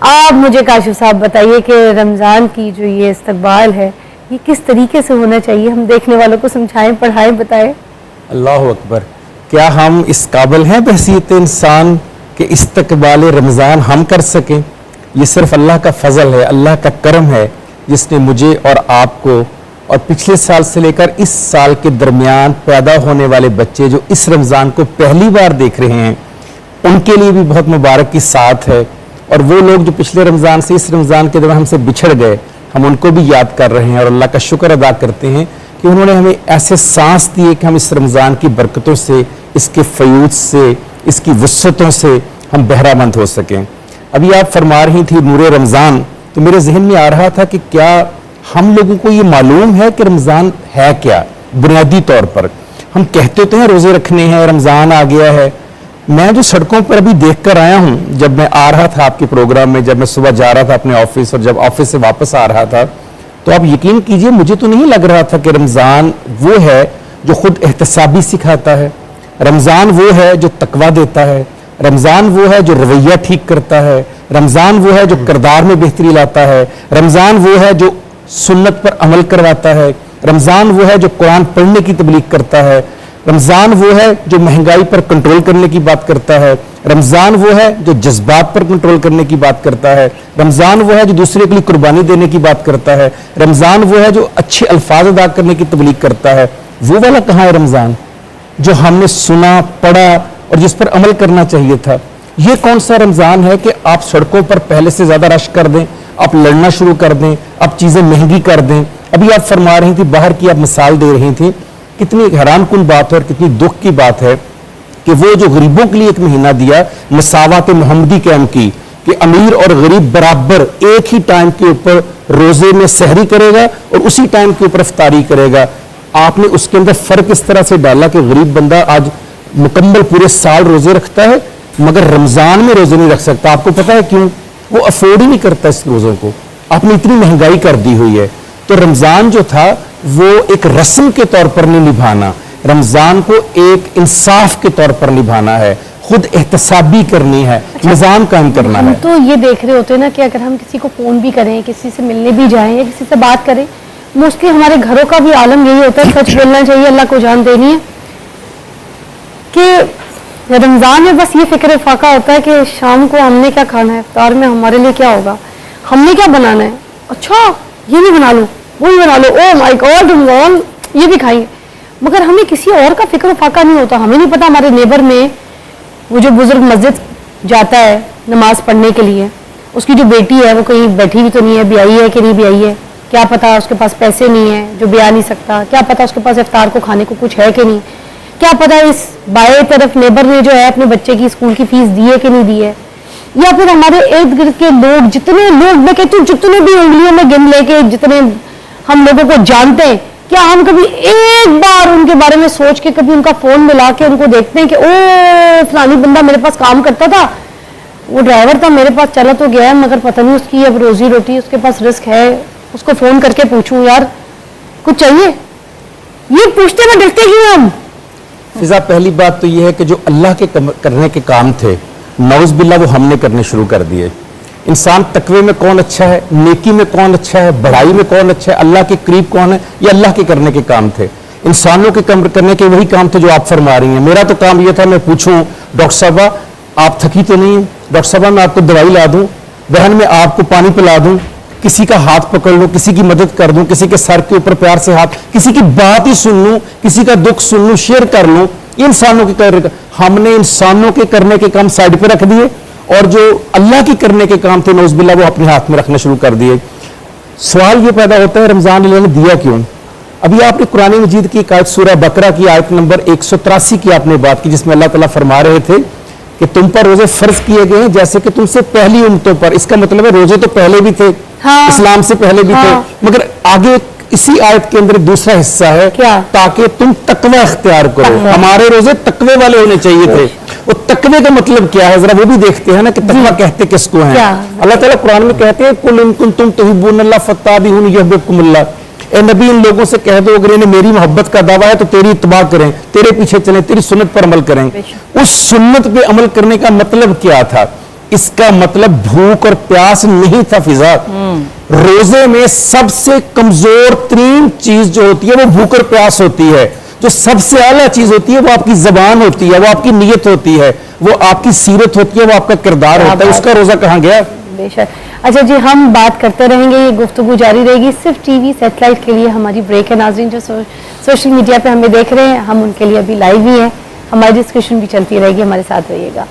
آپ مجھے کاشف صاحب بتائیے کہ رمضان کی جو یہ استقبال ہے یہ کس طریقے سے ہونا چاہیے، ہم دیکھنے والوں کو سمجھائیں، پڑھائیں، بتائیں۔ اللہ اکبر، کیا ہم اس قابل ہیں بحیثیت انسان کہ استقبال رمضان ہم کر سکیں؟ یہ صرف اللہ کا فضل ہے، اللہ کا کرم ہے، جس نے مجھے اور آپ کو اور پچھلے سال سے لے کر اس سال کے درمیان پیدا ہونے والے بچے جو اس رمضان کو پہلی بار دیکھ رہے ہیں ان کے لیے بھی بہت مبارک کی ساتھ ہے، اور وہ لوگ جو پچھلے رمضان سے اس رمضان کے دوران ہم سے بچھڑ گئے ہم ان کو بھی یاد کر رہے ہیں اور اللہ کا شکر ادا کرتے ہیں کہ انہوں نے ہمیں ایسے سانس دیے کہ ہم اس رمضان کی برکتوں سے، اس کے فیوض سے، اس کی وسعتوں سے ہم بہرہ مند ہو سکیں۔ ابھی آپ فرما رہی تھی نور رمضان، تو میرے ذہن میں آ رہا تھا کہ کیا ہم لوگوں کو یہ معلوم ہے کہ رمضان ہے کیا؟ بنیادی طور پر ہم کہتے تو ہیں روزے رکھنے ہیں، رمضان آ گیا ہے۔ میں جو سڑکوں پر ابھی دیکھ کر آیا ہوں، جب میں آ رہا تھا آپ کے پروگرام میں، جب میں صبح جا رہا تھا اپنے آفس اور جب آفس سے واپس آ رہا تھا، تو آپ یقین کیجئے مجھے تو نہیں لگ رہا تھا کہ رمضان وہ ہے جو خود احتسابی سکھاتا ہے، رمضان وہ ہے جو تقویٰ دیتا ہے، رمضان وہ ہے جو رویہ ٹھیک کرتا ہے، رمضان وہ ہے جو کردار میں بہتری لاتا ہے، رمضان وہ ہے جو سنت پر عمل کرواتا ہے، رمضان وہ ہے جو قرآن پڑھنے کی تبلیغ کرتا ہے، رمضان وہ ہے جو مہنگائی پر کنٹرول کرنے کی بات کرتا ہے، رمضان وہ ہے جو جذبات پر کنٹرول کرنے کی بات کرتا ہے، رمضان وہ ہے جو دوسرے کے لیے قربانی دینے کی بات کرتا ہے، رمضان وہ ہے جو اچھے الفاظ ادا کرنے کی تبلیغ کرتا ہے۔ وہ والا کہاں ہے رمضان جو ہم نے سنا، پڑھا اور جس پر عمل کرنا چاہیے تھا؟ یہ کون سا رمضان ہے کہ آپ سڑکوں پر پہلے سے زیادہ رش کر دیں، آپ لڑنا شروع کر دیں، آپ چیزیں مہنگی کر دیں؟ ابھی آپ فرما رہی تھی، باہر کی آپ مثال دے رہی تھی، کتنی حیران کن بات ہے اور کتنی دکھ کی بات ہے کہ وہ جو غریبوں کے لیے ایک مہینہ دیا، مساوات محمدی قائم کی کہ امیر اور غریب برابر ایک ہی ٹائم کے اوپر روزے میں سحری کرے گا اور اسی ٹائم کے اوپر افطاری کرے گا۔ آپ نے اس کے اندر فرق اس طرح سے ڈالا کہ غریب بندہ آج مکمل پورے سال روزے رکھتا ہے مگر رمضان میں روزے نہیں رکھ سکتا۔ آپ کو پتا ہے کیوں؟ وہ افورڈ ہی نہیں کرتا اس روزوں کو، آپ نے اتنی مہنگائی کر دی ہوئی ہے۔ تو رمضان جو تھا وہ ایک رسم کے طور پر نہیں نبھانا، رمضان کو ایک انصاف کے طور پر نبھانا ہے، خود احتسابی کرنی ہے، نظام قائم کرنا ہے۔ ہم تو یہ دیکھ رہے ہوتے ہیں نا کہ اگر ہم کسی کو فون بھی کریں، کسی سے ملنے بھی جائیں یا کسی سے بات کریں، موسٹلی ہمارے گھروں کا بھی عالم یہی ہوتا ہے، سچ بولنا چاہیے، اللہ کو جان دینی ہے، کہ رمضان میں بس یہ فکر فاقہ ہوتا ہے کہ شام کو ہم نے کیا کھانا ہے، افطار میں ہمارے لیے کیا ہوگا، ہم نے کیا بنانا ہے، اچھا یہ بھی بنا لو، وہ بھی بنا لو، او مائی گاڈ رمضان یہ بھی کھائیں گے، مگر ہمیں کسی اور کا فکر و فاقہ نہیں ہوتا۔ ہمیں نہیں پتا ہمارے نیبر میں وہ جو بزرگ مسجد جاتا ہے نماز پڑھنے کے لیے، اس کی جو بیٹی ہے وہ کہیں بیٹھی بھی تو نہیں ہے، بیائی ہے کہ نہیں بیائی ہے، کیا پتا اس کے پاس پیسے نہیں ہیں جو بیاہ نہیں سکتا، کیا پتا اس کے پاس افطار کو کھانے کو کچھ ہے کہ نہیں، کیا پتا اس بائیں طرف نیبر نے جو ہے اپنے بچے کی اسکول کی فیس دی ہے کہ نہیں دی ہے، یا پھر ہمارے ارد گرد کے لوگ، جتنے لوگ، میں کہتی ہوں جتنے بھی انگلیوں میں گن لے کے جتنے ہم لوگوں کو جانتے ہیں، کیا ہم کبھی ایک بار ان کے بارے میں سوچ کے کبھی ان کا فون ملا کے ان کو دیکھتے ہیں کہ او فلانی بندہ میرے پاس کام کرتا تھا، وہ ڈرائیور تھا، میرے پاس چلا تو گیا ہے مگر پتہ نہیں اس کی اب روزی روٹی، اس کے پاس رزق ہے، اس کو فون کر کے پوچھوں یار کچھ چاہیے؟ یہ پوچھتے میں ڈرتے کیوں ہم؟ فضا، پہلی بات تو یہ ہے کہ جو اللہ کے کرنے کے کام تھے نعوذ باللہ وہ ہم نے کرنے شروع کر دیے۔ انسان تقوی میں کون اچھا ہے، نیکی میں کون اچھا ہے، بڑائی میں کون اچھا ہے، اللہ کے قریب کون ہے، یہ اللہ کے کرنے کے کام تھے۔ انسانوں کے کرنے کے وہی کام تھے جو آپ فرما رہی ہیں۔ میرا تو کام یہ تھا میں پوچھوں ڈاکٹر صاحبہ آپ تھکی تو نہیں ہیں، ڈاکٹر صاحبہ میں آپ کو دوائی لا دوں، بہن میں آپ کو پانی پلا دوں، کسی کا ہاتھ پکڑ لوں، کسی کی مدد کر دوں، کسی کے سر کے اوپر پیار سے ہاتھ، کسی کی بات ہی سن لوں، کسی کا دکھ سن لوں، شیئر کر لوں، یہ انسانوں کے کرنے کا۔ ہم نے انسانوں کے کرنے کے کام سائڈ پہ رکھ دیے اور جو اللہ کے کرنے کے کام تھے نعوذ باللہ وہ اپنے ہاتھ میں رکھنا شروع کر دیے۔ سوال یہ پیدا ہوتا ہے رمضان اللہ نے دیا کیوں؟ ابھی آپ نے قرآن مجید کی ایک آیت سورہ بقرہ کی آیت نمبر 183 کی آپ نے بات کی جس میں اللہ تعالیٰ فرما رہے تھے کہ تم پر روزے فرض کیے گئے ہیں جیسے کہ تم سے پہلی امتوں پر۔ اس کا مطلب ہے روزے تو پہلے بھی تھے، اسلام سے پہلے بھی تھے، مگر آگے اسی آیت کے اندر دوسرا حصہ ہے تاکہ تم تقوی اختیار کرو۔ ہمارے روزے تقوی والے ہونے چاہیے تھے۔ وہ تقوی کا مطلب کیا ہے ذرا وہ بھی دیکھتے ہیں نا کہ تقوی کہتے کس کو ہیں۔ اللہ تعالیٰ قرآن میں کہتے ہیں قُلْ إِن كُنتُمْ تُحِبُّونَ اللَّهَ فَاتَّبِعُونِي يُحْبِبْكُمُ اللَّهُ، اے نبی ان لوگوں سے کہہ دو اگر انہیں میری محبت کا دعویٰ ہے تو تیری اتباع کریں، تیرے پیچھے چلیں، تیری سنت پر عمل کریں۔ اس سنت پہ عمل کرنے کا مطلب کیا تھا اس کا مطلب بھوک اور پیاس نہیں تھا فضا. روزے میں سب سے کمزور ترین چیز جو ہوتی ہے وہ بھوک اور پیاس ہوتی ہے. جو سب سے اعلیٰ چیز ہوتی ہے وہ آپ کی زبان ہوتی ہے, وہ آپ کی نیت ہوتی ہے, وہ آپ کی سیرت ہوتی ہے, وہ آپ کا کردار ہوتا ہے. اس کا روزہ کہاں گیا؟ بے شک. اچھا جی, ہم بات کرتے رہیں گے, یہ گفتگو جاری رہے گی. صرف ٹی وی سیٹلائٹ کے لیے ہماری بریک ہے. ناظرین جو سوشل میڈیا پہ ہمیں دیکھ رہے ہیں, ہم ان کے لیے ابھی لائیو ہی ہیں. ہماری ڈسکشن بھی چلتی رہے گی, ہمارے ساتھ رہیے گا.